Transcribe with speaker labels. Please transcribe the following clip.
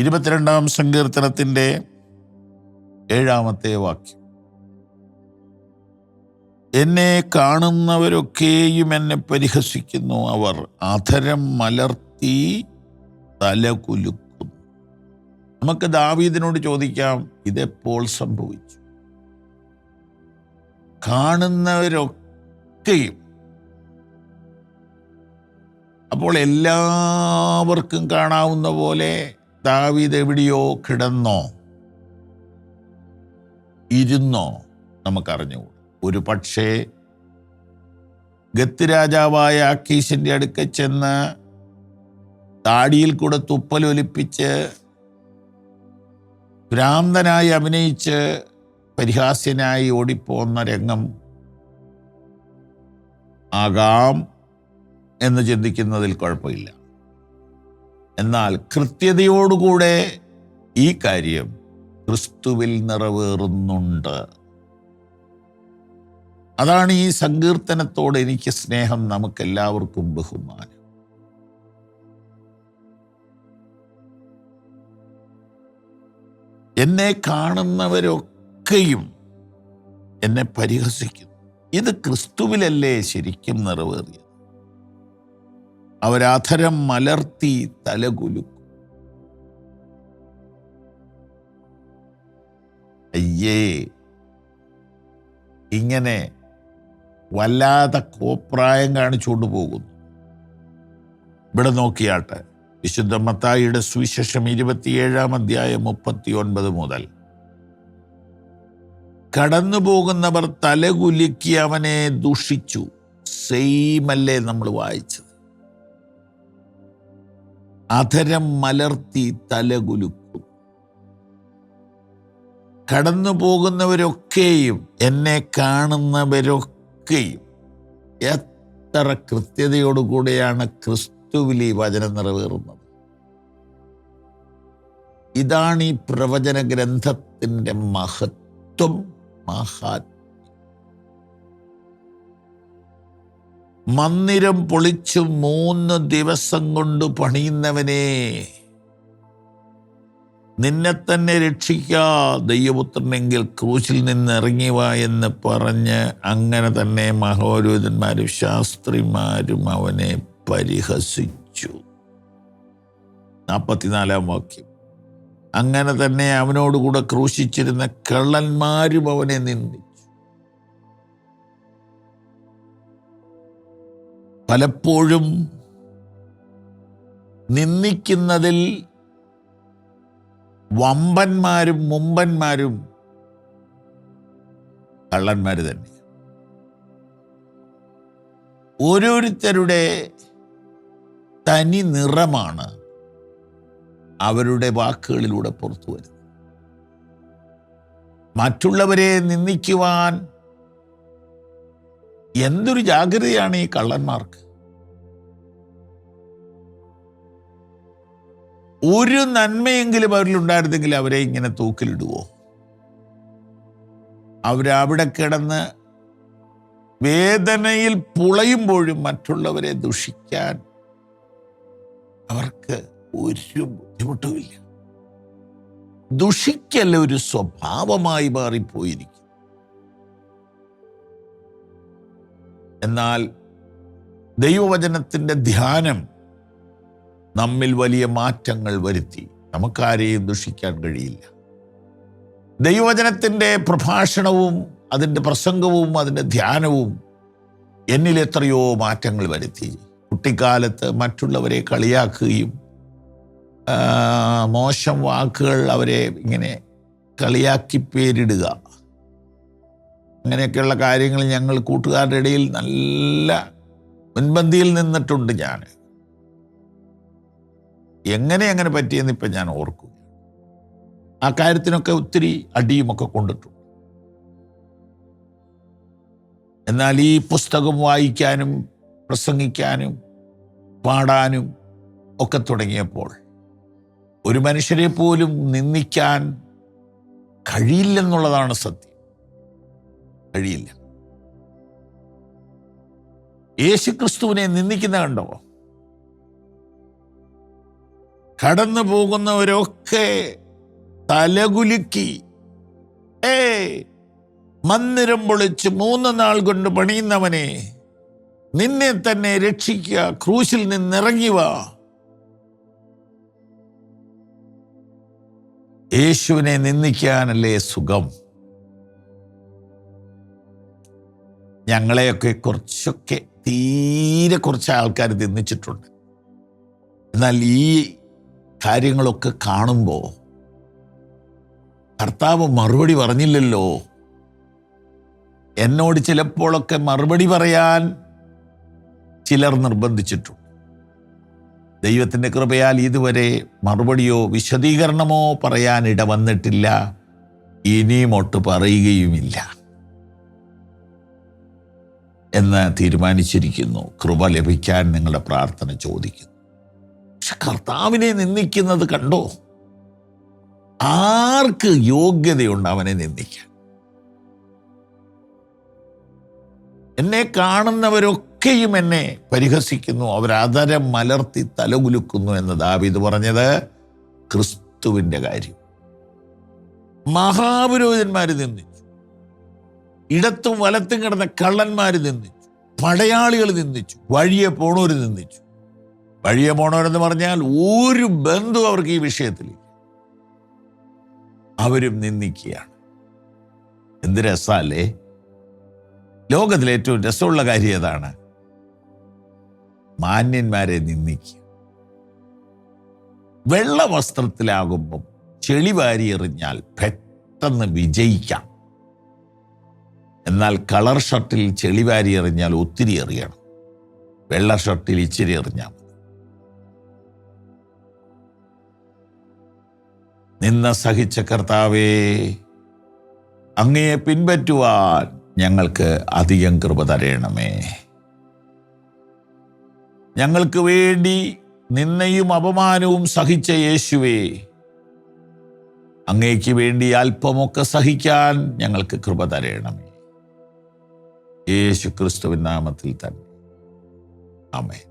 Speaker 1: 22-ാം സങ്കീർത്തനത്തിൻ്റെ 7-ാമത്തെ വാക്യം. എന്നെ കാണുന്നവരൊക്കെയും എന്നെ പരിഹസിക്കുന്നു, അവർ അധരം മലർത്തി തലകുലുക്കുന്നു. നമുക്ക് ദാവീദിനോട് ചോദിക്കാം, ഇതെപ്പോൾ സംഭവിച്ചു? കാണുന്നവരൊക്കെയും. അപ്പോൾ എല്ലാവർക്കും കാണാവുന്ന പോലെ ദാവീദ് എവിടെയോ കിടന്നോ ഇരുന്നോ നമുക്കറിഞ്ഞുകൂടാ. ഒരു പക്ഷേ ഗത്ത് രാജാവായ ആക്കീശിൻ്റെ അടുക്കൽ ചെന്ന് താടിയിൽ കൂടെ തുപ്പലൊലിപ്പിച്ച് ഭ്രാന്തനായി അഭിനയിച്ച് പരിഹാസ്യനായി ഓടിപ്പോന്ന രംഗം ആകാം എന്ന് ചിന്തിക്കുന്നതിൽ കുഴപ്പമില്ല. എന്നാൽ കൃത്യതയോടുകൂടെ ഈ കാര്യം ക്രിസ്തുവിൽ നിറവേറുന്നുണ്ട്. അതാണ് ഈ സങ്കീർത്തനത്തോട് എനിക്ക് സ്നേഹം, നമുക്കെല്ലാവർക്കും ബഹുമാനം. എന്നെ കാണുന്നവരൊക്കെയും എന്നെ പരിഹസിക്കുന്നു. ഇത് ക്രിസ്തുവിലല്ലേ ശരിക്കും നിറവേറിയത്? അവരധരം മലർത്തി തലകുലുക്കും. അയ്യേ, ഇങ്ങനെ വല്ലാതെ കോപ്രായം കാണിച്ചുകൊണ്ട് പോകുന്നു. ഇവിടെ നോക്കിയാട്ടെ, വിശുദ്ധ മത്തായിയുടെ സുവിശേഷം 27-ാം അധ്യായം 39 മുതൽ. കടന്നു പോകുന്നവർ തലകുലുക്കി അവനെ ദുഷിച്ചു. സെയിമല്ലേ നമ്മൾ വായിച്ചത്? അധരം മലർത്തി തലകുലുക്കും. കടന്നു പോകുന്നവരൊക്കെയും, എന്നെ കാണുന്നവരൊക്കെയും. എത്ര കൃത്യതയോടുകൂടെയാണ് ക്രിസ്തുവിൽ ഈ വചനം നിറവേറുന്നത്! ഇതാണ് ഈ പ്രവചന ഗ്രന്ഥത്തിൻ്റെ മഹത്വം, മഹാത്മ്യം. മന്ദിരം പൊളിച്ചു 3 ദിവസം കൊണ്ട് പണിയുന്നവനെ, നിന്നെ തന്നെ രക്ഷിക്കാ ദൈവപുത്രനെങ്കിൽ ക്രൂശിൽ നിന്ന് ഇറങ്ങിവാ എന്ന് പറഞ്ഞ് അങ്ങനെ തന്നെ മഹോരൂതന്മാരും ശാസ്ത്രിമാരും അവനെ പരിഹസിച്ചു. 44-ാം വാക്യം. അങ്ങനെ തന്നെ അവനോടുകൂടെ ക്രൂശിച്ചിരുന്ന കള്ളന്മാരും അവനെ നിന്ദിച്ചു. പലപ്പോഴും നിന്ദിക്കുന്നതിൽ വമ്പന്മാരും മുമ്പന്മാരും കള്ളന്മാർ തന്നെ. ഓരോരുത്തരുടെ തനി നിറമാണ് അവരുടെ വാക്കുകളിലൂടെ പുറത്തു വരുന്നത്. മറ്റുള്ളവരെ നിന്ദിക്കുവാൻ എന്തൊരു ജാഗ്രതയാണ് ഈ കള്ളന്മാർക്ക്! ഒരു നന്മയെങ്കിലും അവരിലുണ്ടായിരുന്നെങ്കിൽ അവരെ ഇങ്ങനെ തൂക്കിലിടുവോ? അവരവിടെ കിടന്ന് വേദനയിൽ പുളയുമ്പോഴും മറ്റുള്ളവരെ ദുഷിക്കാൻ അവർക്ക് ഒരു ബുദ്ധിമുട്ടുമില്ല. ദുഷിക്കൽ ഒരു സ്വഭാവമായി മാറിപ്പോയിരിക്കും. എന്നാൽ ദൈവവചനത്തിൻ്റെ ധ്യാനം നമ്മിൽ വലിയ മാറ്റങ്ങൾ വരുത്തി. നമുക്കാരെയും ദുഷിക്കാൻ കഴിയില്ല. ദൈവവചനത്തിൻ്റെ പ്രഭാഷണവും അതിൻ്റെ പ്രസംഗവും അതിൻ്റെ ധ്യാനവും എന്നിൽ എത്രയോ മാറ്റങ്ങൾ വരുത്തി. കുട്ടിക്കാലത്ത് മറ്റുള്ളവരെ കളിയാക്കുകയും മോശം വാക്കുകൾ അവരെ ഇങ്ങനെ കളിയാക്കി പേരിടുക, അങ്ങനെയൊക്കെയുള്ള കാര്യങ്ങൾ ഞങ്ങൾ കൂട്ടുകാരുടെ ഇടയിൽ നല്ല മുൻപന്തിയിൽ നിന്നിട്ടുണ്ട്. ഞാൻ എങ്ങനെ പറ്റിയെന്ന് ഇപ്പം ഞാൻ ഓർക്കും. ആ കാര്യത്തിനൊക്കെ ഒത്തിരി അടിയുമൊക്കെ കൊണ്ടിട്ടുണ്ട്. എന്നാൽ ഈ പുസ്തകം വായിക്കാനും പ്രസംഗിക്കാനും പാടാനും ഒക്കെ തുടങ്ങിയപ്പോൾ ഒരു മനുഷ്യരെ പോലും നിന്ദിക്കാൻ കഴിയില്ലെന്നുള്ളതാണ് സത്യം. കഴിയില്ല. യേശുക്രിസ്തുവിനെ നിന്ദിക്കുന്ന കണ്ടോ? കടന്നു പോകുന്നവരൊക്കെ തലകുലുക്കി, മന്ദിരം പൊളിച്ച് 3 നാൾ കൊണ്ട് പണിയുന്നവനെ, നിന്നെ തന്നെ രക്ഷിക്കുക, ക്രൂശിൽ നിന്നിറങ്ങി വാ. യേശുവിനെ നിന്ദിക്കാനല്ലേ സുഖം? ഞങ്ങളെയൊക്കെ തീരെ കുറച്ച് ആൾക്കാർ നിന്ദിച്ചിട്ടുണ്ട്. എന്നാൽ ഈ കാര്യങ്ങളൊക്കെ കാണുമ്പോൾ കർത്താവ് മറുപടി പറഞ്ഞില്ലല്ലോ. എന്നോട് ചിലപ്പോഴൊക്കെ മറുപടി പറയാൻ ചിലർ നിർബന്ധിച്ചിട്ടുണ്ട്. ദൈവത്തിൻ്റെ കൃപയാൽ ഇതുവരെ മറുപടിയോ വിശദീകരണമോ പറയാൻ ഇടവന്നിട്ടില്ല, ഇനിയുമൊട്ട് പറയുകയുമില്ല എന്ന് തീരുമാനിച്ചിരിക്കുന്നു. കൃപ ലഭിക്കാൻ നിങ്ങളുടെ പ്രാർത്ഥന ചോദിക്കുന്നു. പക്ഷെ കർത്താവിനെ നിന്ദിക്കുന്നത് കണ്ടോ? ആർക്ക് യോഗ്യതയുണ്ട് അവനെ നിന്ദിക്കാൻ? എന്നെ കാണുന്നവരൊക്കെയും എന്നെ പരിഹസിക്കുന്നു, അവരധരം മലർത്തി തലകുലുക്കുന്നു എന്ന് ദാവീദ് പറഞ്ഞത് ക്രിസ്തുവിൻ്റെ കാര്യം. മഹാപുരോഹിതന്മാർ നിന്ദിച്ചു, ഇടത്തും വലത്തും കിടന്ന കള്ളന്മാർ നിന്ദിച്ചു, പടയാളികൾ നിന്ദിച്ചു, വഴിയെ പോണവർ നിന്ദിച്ചു. വഴിയെ പോണവരെന്ന് പറഞ്ഞാൽ ഒരു ബന്ധു അവർക്ക് ഈ വിഷയത്തിൽ, അവരും നിന്ദിക്കുകയാണ്. എന്ത് രസമല്ലേ? ലോകത്തിലെ ഏറ്റവും രസമുള്ള കാര്യം ഏതാണ്? മാന്യന്മാരെ നിന്ദിക്കുക. വെള്ള വസ്ത്രത്തിലാകുമ്പം ചെളി വാരി എറിഞ്ഞാൽ പെട്ടെന്ന് വിജയിക്കാം. എന്നാൽ കളർ ഷർട്ടിൽ ചെളി വാരി എറിഞ്ഞാൽ ഒത്തിരി എറിയണം. വെള്ള ഷർട്ടിൽ ഇച്ചിരി എറിഞ്ഞാൽ മതി. നിന്ന സഹിച്ച കർത്താവേ, അങ്ങയെ പിൻപറ്റുവാൻ ഞങ്ങൾക്ക് അധികം കൃപ തരണമേ. ഞങ്ങൾക്ക് വേണ്ടി നിന്നയും അപമാനവും സഹിച്ച യേശുവേ, അങ്ങേക്ക് വേണ്ടി അല്പമൊക്കെ സഹിക്കാൻ ഞങ്ങൾക്ക് കൃപ തരണമേ. യേശു ക്രിസ്തുവിൻ നാമത്തിൽ തന്നെ. ആമേൻ.